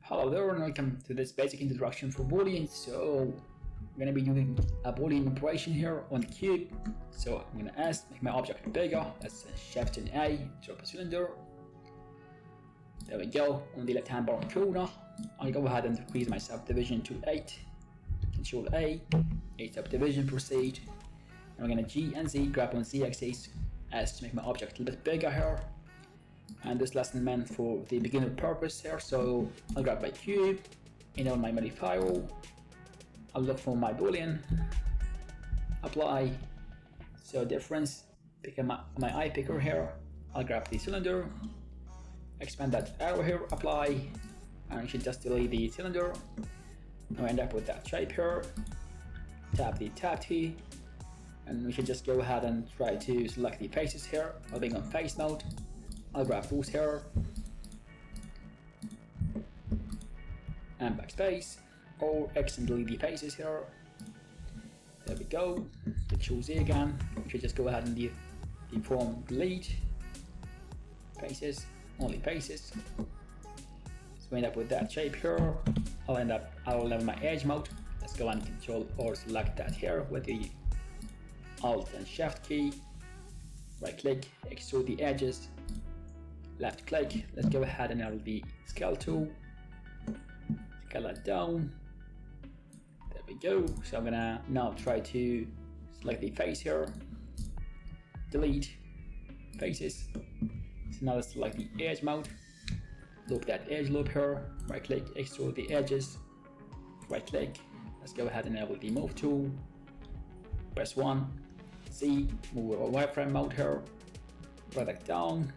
Hello there and welcome to this basic introduction for Boolean. So I'm going to be doing a Boolean operation here on the cube. So I'm going to make my object bigger. That's Shift and A, drop a cylinder. There we go. On the left hand bottom corner, I'll go ahead and increase my subdivision to 8. Control A, 8 subdivision, proceed. And we're going to G and Z, grab on Z axis as to make my object a little bit bigger here. And this lesson meant for the beginner purpose here, so I'll grab my cube, enable my modifier, I'll look for my Boolean, apply, so difference, pick my eye picker here, I'll grab the cylinder, expand that arrow here, apply, and we should just delete the cylinder. Now I end up with that shape here, tap the tab key, and we should just go ahead and try to select the faces here, I'll being on face mode. I'll grab those here and backspace or X and delete the faces here. There we go. Control Z again. We should just go ahead and deform delete faces, only faces. So we end up with that shape here. I'll level my edge mode. Let's go and control or select that here with the Alt and Shift key. Right click, extrude the edges. Left click, let's go ahead and enable the scale tool, scale that down, there we go. So I'm gonna now try to select the face here, delete faces, so now let's select the edge mode, loop that edge loop here, right click, extrude the edges, right click, let's go ahead and enable the move tool, press 1, Z, move a wireframe mode here, drag that down,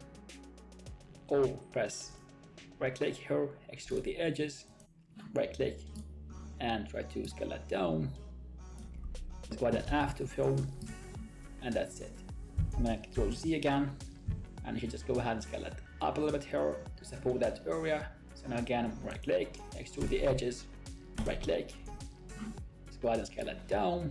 or press right click here, extrude the edges, right click and try to scale that down. Let's go ahead and after fill, and that's it. I'm going to control Z again, and you should just go ahead and scale that up a little bit here to support that area. So now again, right click, extrude the edges, right click, let's go ahead and scale that down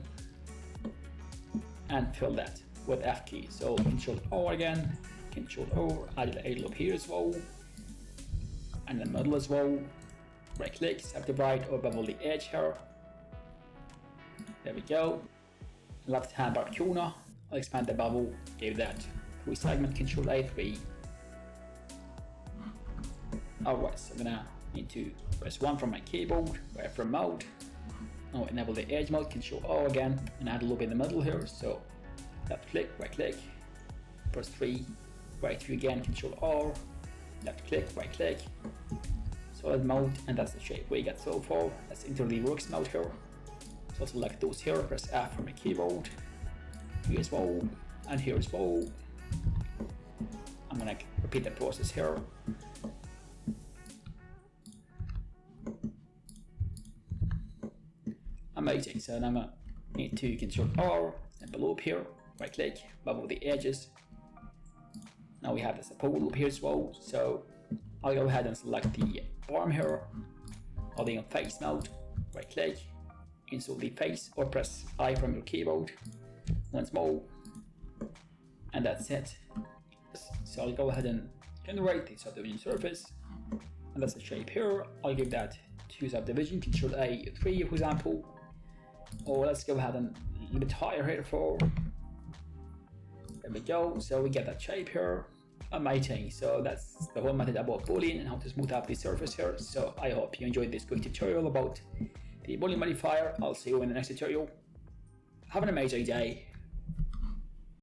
and fill that with F key. So control O again, control O, add a loop here as well, and the middle as well, right click, subdivide or bevel the edge here, there we go. Left hand bar corner, I'll expand the bevel, give that 3 segment, control A3. Alright, so I'm gonna need to press 1 from my keyboard, wireframe mode, now enable the edge mode, control O again, and add a loop in the middle here, so left click, right click, press 3, right click again, control R, left click, right click, solid mode, and that's the shape we got so far. Let's enter the works mode here. So select those here, press F from my keyboard, here as well, and here as well. I'm gonna repeat the process here. Amazing, so now I'm gonna need to control R, and below here, right click, bevel the edges. Now we have the support loop here as well, so I'll go ahead and select the arm here, I'll be on face mode, right click, insert the face or press I from your keyboard once more, and that's it. So I'll go ahead and generate the subdivision surface, and that's the shape here. I'll give that 2 subdivision, control A 3 for example, or let's go ahead and a little bit higher here for. There we go, so we get that shape here. Amazing, so that's the whole method about Boolean and how to smooth out the surface here. So I hope you enjoyed this quick tutorial about the Boolean modifier. I'll see you in the next tutorial. Have an amazing day.